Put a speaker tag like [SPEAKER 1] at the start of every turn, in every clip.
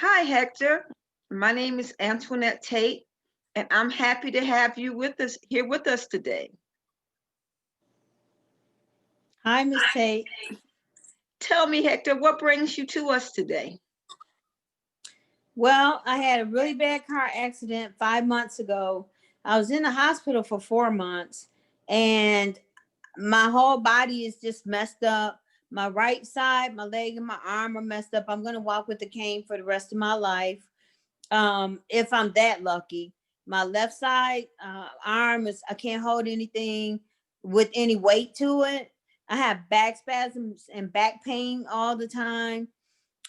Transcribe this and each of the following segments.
[SPEAKER 1] Hi, Hector. My name is Antoinette Tate, and I'm happy to have you with us here with us today.
[SPEAKER 2] Hi, Miss Tate.
[SPEAKER 1] Tell me, Hector, what brings you to us today?
[SPEAKER 2] Well, I had a really bad car accident 5 months ago. I was in the hospital for 4 months, and my whole body is just messed up. My right side, my leg, and my arm are messed up. I'm gonna walk with a cane for the rest of my life, if I'm that lucky. My left side arm is I can't hold anything with any weight to it. I have back spasms and back pain all the time.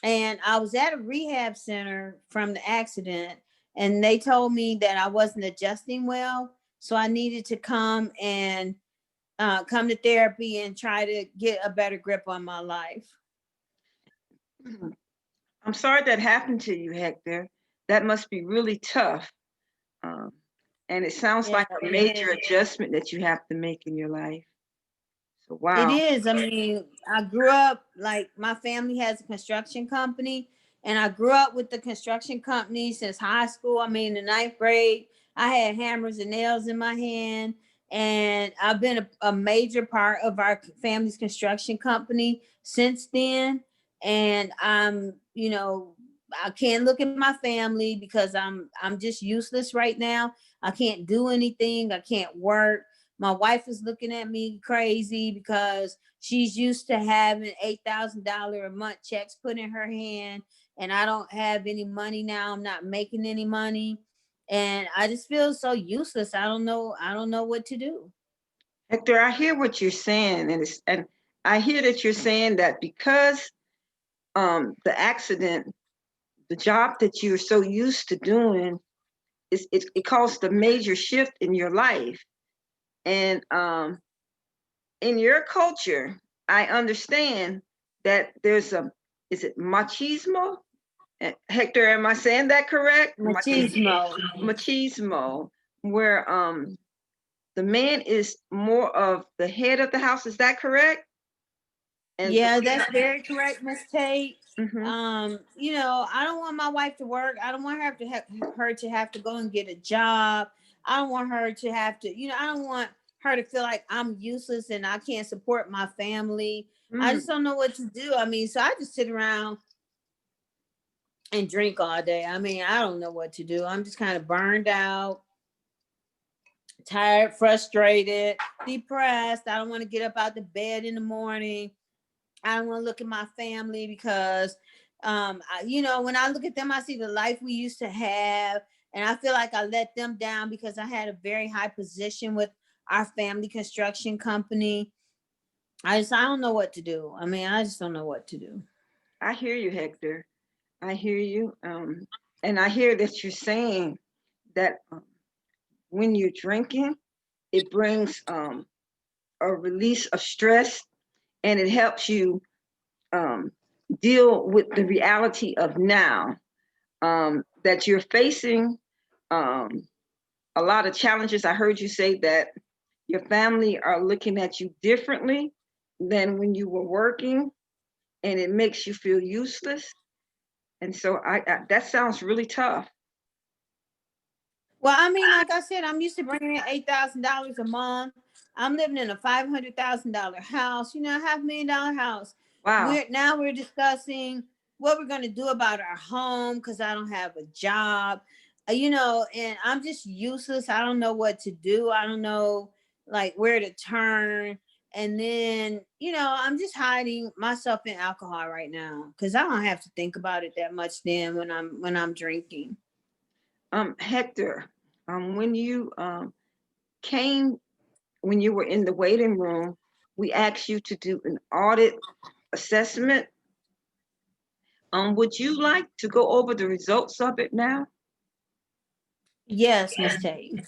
[SPEAKER 2] And I was at a rehab center from the accident, and they told me that I wasn't adjusting well, so I needed to come to therapy and try to get a better grip on my life.
[SPEAKER 1] I'm sorry that happened to you, Hector. That must be really tough. Um, and it sounds
[SPEAKER 2] Yeah,
[SPEAKER 1] like a
[SPEAKER 2] it
[SPEAKER 1] major
[SPEAKER 2] is.
[SPEAKER 1] adjustment that you have to make in your life. So,
[SPEAKER 2] It
[SPEAKER 1] wow.
[SPEAKER 2] is. I mean, I grew up like my family has a construction company, and I grew up with the construction company since high school. I mean, the ninth grade, I had hammers and nails in my hand, and I've been a major part of our family's construction company since then. And I can't look at my family because I'm just useless right now. I can't do anything. I can't work. My wife is looking at me crazy because she's used to having $8,000 a month checks put in her hand, and I don't have any money now. I'm not making any money, and I just feel so useless. I don't know. I don't know what to do.
[SPEAKER 1] Hector, I hear what you're saying, and I hear that you're saying that because the accident, the job that you're so used to doing, it caused a major shift in your life. And in your culture, I understand that there's is it machismo? Hector, am I saying that correct?
[SPEAKER 2] Machismo.
[SPEAKER 1] Machismo, where the man is more of the head of the house. Is that correct? And
[SPEAKER 2] Yeah, that's very correct, Miss Tate.
[SPEAKER 1] mhm.
[SPEAKER 2] I don't want my wife to work. I don't want her to have to go and get a job. I don't want her to have to, I don't want her to feel like I'm useless and I can't support my family. I
[SPEAKER 1] Mm.
[SPEAKER 2] just don't know what to do. I mean, so I just sit around and drink all day. I mean, I don't know what to do. I'm just kind of burned out, tired, frustrated, depressed. I don't want to get up out the bed in the morning. I don't want to look at my family because, when I look at them, I see the life we used to have, and I feel like I let them down because I had a very high position with our family construction company. I don't know what to do. I mean, I just don't know what to do.
[SPEAKER 1] I hear you, Hector. I hear you. And I hear that you're saying that when you're drinking, it brings a release of stress, and it helps you um, deal with the reality of now, that you're facing um, a lot of challenges. I heard you say that your family are looking at you differently than when you were working, and it makes you feel useless. And so that sounds really tough.
[SPEAKER 2] Well, I mean, like I said, I'm used to bringing in $8,000 a month. I'm living in a $500,000 house, $500,000 house.
[SPEAKER 1] Wow.
[SPEAKER 2] We're discussing what we're gonna do about our home because I don't have a job, and I'm just useless. I don't know what to do. I don't know like where to turn. And then, I'm just hiding myself in alcohol right now because I don't have to think about it that much then when I'm drinking.
[SPEAKER 1] Hector, when you came, when you were in the waiting room, we asked you to do an audit assessment. Would you like to go over the results of it now?
[SPEAKER 2] Yes, Miss Tate.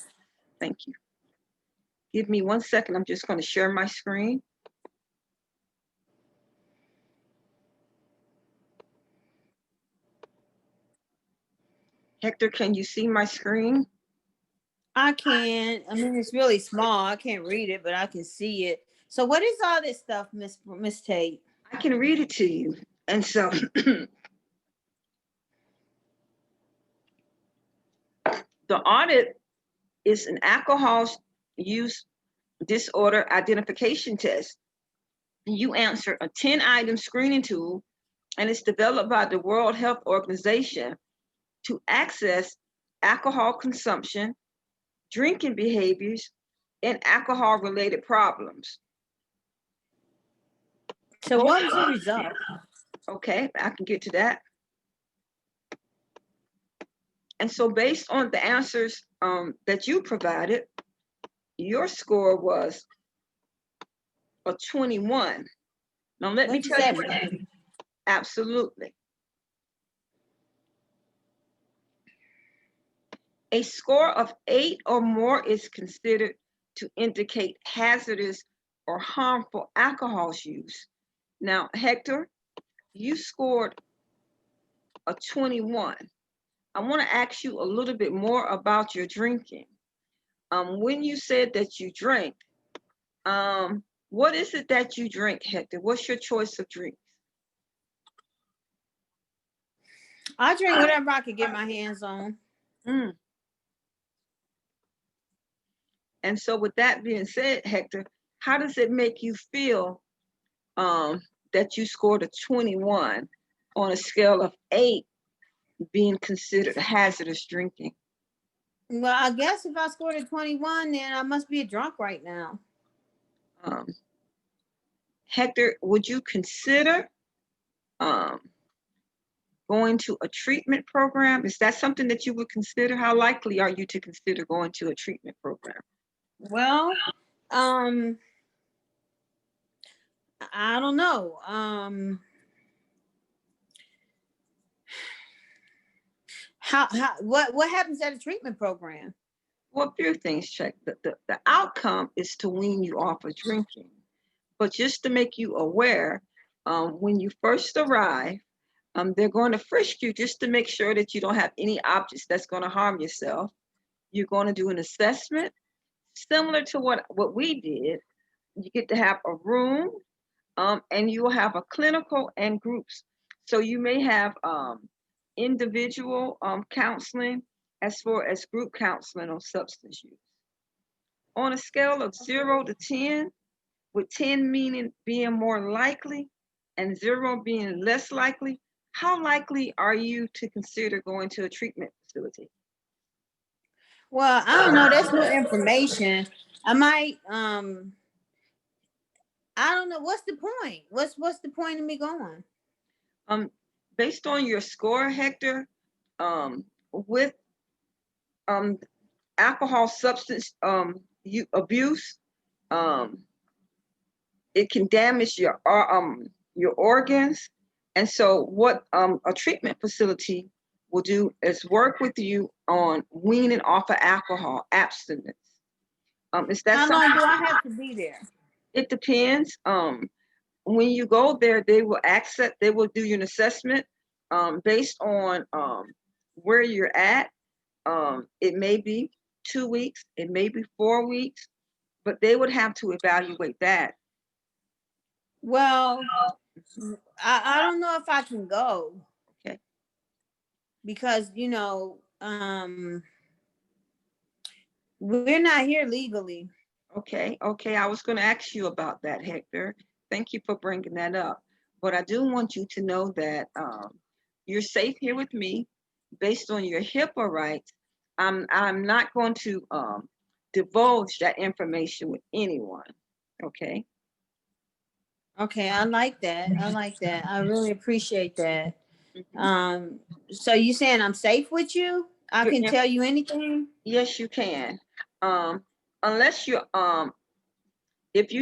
[SPEAKER 1] Thank you. Give me 1 second. I'm just going to share my screen. Hector, can you see my screen?
[SPEAKER 2] I can. I mean, it's really small. I can't read it, but I can see it. So, what is all this stuff, Miss Tate?
[SPEAKER 1] I can read it to you. And so The audit is an alcohol use disorder identification test. You answer a 10-item screening tool, and it's developed by the World Health Organization to access alcohol consumption, drinking behaviors, and alcohol-related problems.
[SPEAKER 2] So what was the result?
[SPEAKER 1] Okay, I can get to that. And so based on the answers that you provided, your score was a 21. Now let me tell you what, absolutely. A score of 8 or more is considered to indicate hazardous or harmful alcohol use. Now, Hector, you scored a 21. I want to ask you a little bit more about your drinking. When you said that you drank, what is it that you drink, Hector? What's your choice of drinks?
[SPEAKER 2] I drink whatever I could get my hands on.
[SPEAKER 1] Mm. And so with that being said, Hector, how does it make you feel that you scored a 21 on a scale of 8 being considered hazardous drinking?
[SPEAKER 2] Well, I guess if I scored a 21, then I must be a drunk right now.
[SPEAKER 1] Hector, would you consider going to a treatment program? Is that something that you would consider? How likely are you to consider going to a treatment program?
[SPEAKER 2] Well, I don't know. What happens at a treatment program?
[SPEAKER 1] Well, a few things, check. The outcome is to wean you off of drinking. But just to make you aware, when you first arrive, they're going to frisk you just to make sure that you don't have any objects that's going to harm yourself. You're going to do an assessment similar to what we did. You get to have a room, and you will have a clinical and groups. So you may have individual counseling as far as group counseling on substance use. On a scale of 0 to 10, with 10 meaning being more likely and 0 being less likely, how likely are you to consider going to a treatment facility?
[SPEAKER 2] Well, I don't know. That's new information. I might I don't know. What's the point? What's the point of me going?
[SPEAKER 1] Based on your score, Hector, with alcohol substance abuse, it can damage your organs. And so what a treatment facility will do is work with you on weaning off of alcohol abstinence. Is that
[SPEAKER 2] How long do I have to be there?
[SPEAKER 1] It depends. When you go there, they will do you an assessment based on where you're at. It may be 2 weeks, it may be 4 weeks, but they would have to evaluate that.
[SPEAKER 2] Well, I don't know if I can go.
[SPEAKER 1] Okay.
[SPEAKER 2] Because, we're not here legally.
[SPEAKER 1] Okay. I was going to ask you about that, Hector. Thank you for bringing that up. But I do want you to know that you're safe here with me based on your HIPAA rights. I'm not going to divulge that information with anyone. Okay.
[SPEAKER 2] Okay, I like that. I really appreciate that. So you saying I'm safe with you? I can tell you anything?
[SPEAKER 1] Yes, you can. Unless you if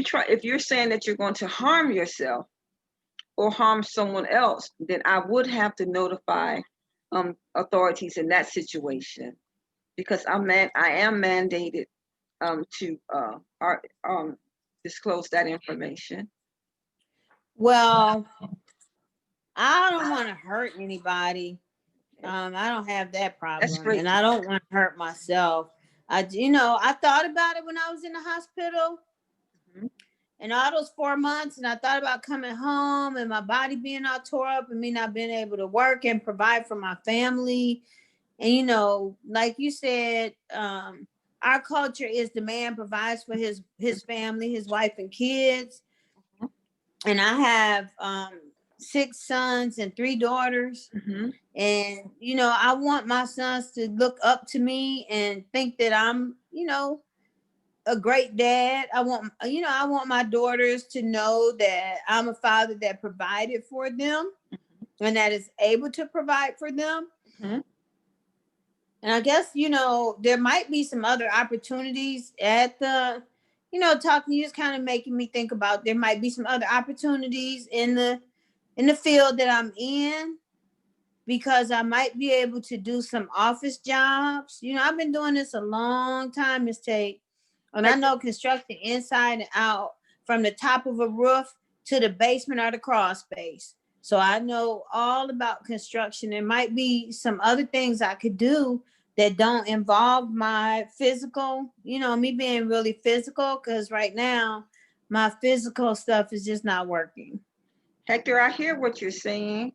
[SPEAKER 1] you're saying that you're going to harm yourself or harm someone else, then I would have to notify authorities in that situation, because I am mandated to disclose that information.
[SPEAKER 2] Well, I don't want to hurt anybody. I don't have that problem. That's great. And I don't want to hurt myself. I thought about it when I was in the hospital. Mm-hmm. And all those 4 months, and I thought about coming home and my body being all tore up and me not being able to work and provide for my family. And like you said, our culture is the man provides for his family, his wife and kids. And I have 6 sons and 3 daughters.
[SPEAKER 1] Mm-hmm.
[SPEAKER 2] And I want my sons to look up to me and think that I'm a great dad. I want my daughters to know that I'm a father that provided for them and that is able to provide for them.
[SPEAKER 1] Mm-hmm.
[SPEAKER 2] And I guess, there might be some other opportunities at talking to you is kind of making me think about there might be some other opportunities in the field that I'm in, because I might be able to do some office jobs. I've been doing this a long time, Miss Tate, and I know construction inside and out, from the top of a roof to the basement or the crawl space. So I know all about construction. There might be some other things I could do that don't involve my physical, me being really physical, because right now my physical stuff is just not working.
[SPEAKER 1] Hector, I hear what you're saying,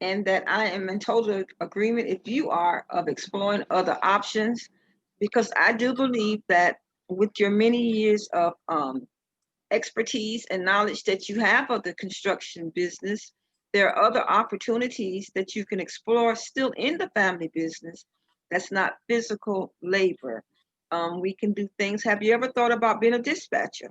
[SPEAKER 1] and that I am in total agreement if you are of exploring other options, because I do believe that with your many years of expertise and knowledge that you have of the construction business, there are other opportunities that you can explore still in the family business that's not physical labor. We can do things. Have you ever thought about being a dispatcher?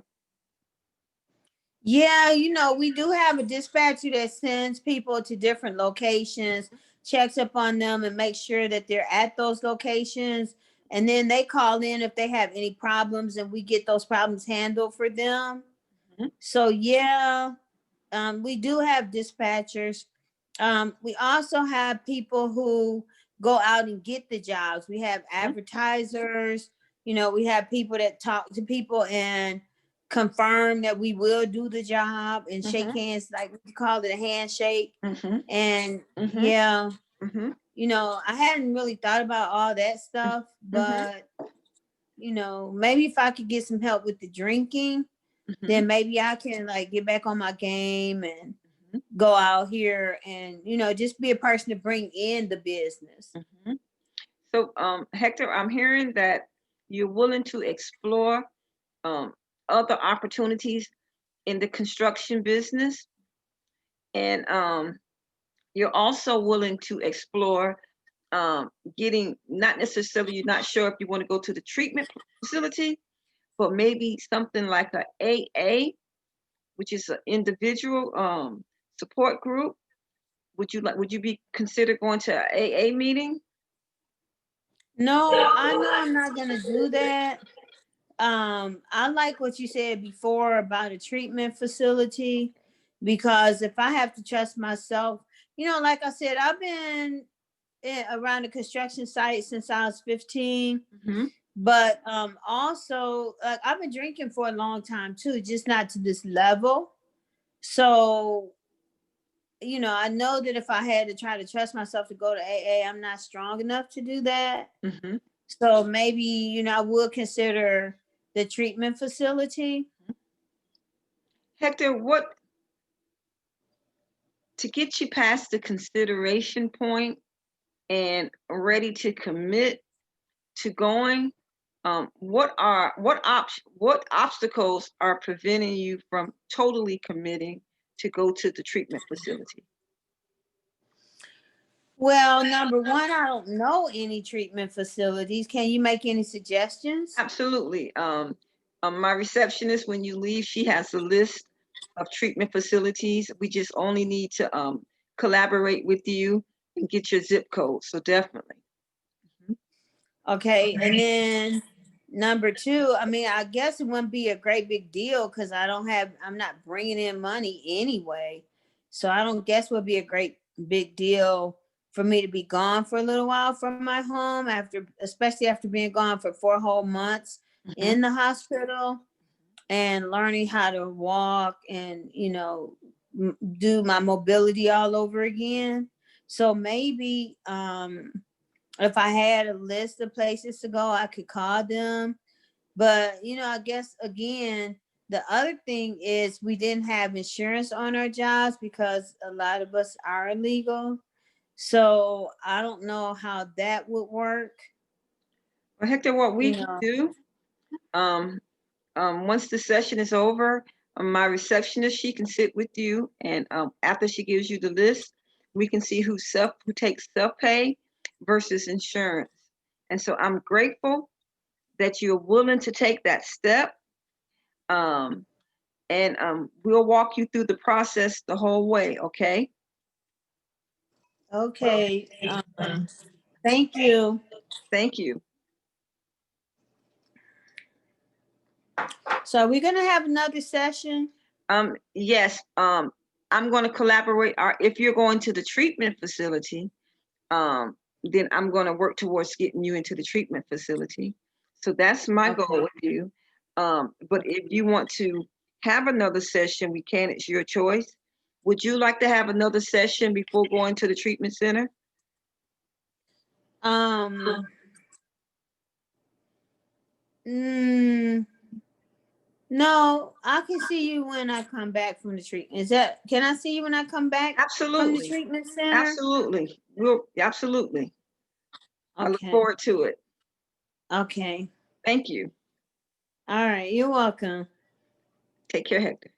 [SPEAKER 2] Yeah, we do have a dispatcher that sends people to different locations, checks up on them, and makes sure that they're at those locations. And then they call in if they have any problems, and we get those problems handled for them.
[SPEAKER 1] Mhm.
[SPEAKER 2] So, yeah, we do have dispatchers. We also have people who go out and get the jobs. We have advertisers. We have people that talk to people and confirm that we will do the job and shake
[SPEAKER 1] Mhm.
[SPEAKER 2] hands, like we call it a handshake.
[SPEAKER 1] Mhm.
[SPEAKER 2] And
[SPEAKER 1] Mhm.
[SPEAKER 2] yeah,
[SPEAKER 1] Mhm.
[SPEAKER 2] I hadn't really thought about all that stuff,
[SPEAKER 1] Mhm.
[SPEAKER 2] but maybe if I could get some help with the drinking, then
[SPEAKER 1] Mhm.
[SPEAKER 2] maybe I can like get back on my game and
[SPEAKER 1] Mhm.
[SPEAKER 2] go out here and just be a person to bring in the business.
[SPEAKER 1] Mhm. So, Hector, I'm hearing that you're willing to explore um, other opportunities in the construction business, and you're also willing to explore getting, not necessarily, you're not sure if you want to go to the treatment facility, but maybe something like a AA, which is an individual support group. Would you be considered going to an AA meeting?
[SPEAKER 2] No, I know I'm not gonna do that. I like what you said before about a treatment facility, because if I have to trust myself, like I said, I've been around the construction site since I was 15.
[SPEAKER 1] Hmm.
[SPEAKER 2] But also, I've been drinking for a long time too, just not to this level. So I know that if I had to try to trust myself to go to AA, I'm not strong enough to do that.
[SPEAKER 1] Hmm.
[SPEAKER 2] So maybe, I would consider the treatment facility.
[SPEAKER 1] Hector, what to get you past the consideration point and ready to commit to going? What obstacles are preventing you from totally committing to go to the treatment facility?
[SPEAKER 2] Well, number one, I don't know any treatment facilities. Can you make any suggestions?
[SPEAKER 1] Absolutely. My receptionist, when you leave, she has a list of treatment facilities. We just only need to collaborate with you and get your zip code. So definitely. Mhm.
[SPEAKER 2] Okay. And then number two, I mean, I guess it wouldn't be a great big deal because I'm not bringing in money anyway. So I don't guess would be a great big deal for me to be gone for a little while from my home especially after being gone for 4 whole months
[SPEAKER 1] Mhm.
[SPEAKER 2] in the hospital and learning how to walk and, do my mobility all over again. So maybe, if I had a list of places to go, I could call them. But, I guess again, the other thing is we didn't have insurance on our jobs because a lot of us are illegal. So I don't know how that would work.
[SPEAKER 1] Well, Hector, what we
[SPEAKER 2] You
[SPEAKER 1] can
[SPEAKER 2] know.
[SPEAKER 1] do, um, once the session is over, my receptionist, she can sit with you, and after she gives you the list, we can see who takes self-pay versus insurance. And so I'm grateful that you're willing to take that step. And we'll walk you through the process the whole way, okay?
[SPEAKER 2] Okay. Thank you.
[SPEAKER 1] Thank you.
[SPEAKER 2] So are we gonna have another session?
[SPEAKER 1] Yes, I'm going to collaborate. If you're going to the treatment facility, then I'm going to work towards getting you into the treatment facility. So that's my goal
[SPEAKER 2] Okay.
[SPEAKER 1] with you. But if you want to have another session, we can. It's your choice. Would you like to have another session before going to the treatment center?
[SPEAKER 2] Mm, no, I can see you when I come back from the treatment. Can I see you when I come back from the
[SPEAKER 1] Absolutely.
[SPEAKER 2] treatment center?
[SPEAKER 1] Absolutely. Absolutely. I look
[SPEAKER 2] Okay.
[SPEAKER 1] forward to it.
[SPEAKER 2] Okay.
[SPEAKER 1] Thank you.
[SPEAKER 2] All right. You're welcome.
[SPEAKER 1] Take care, Hector.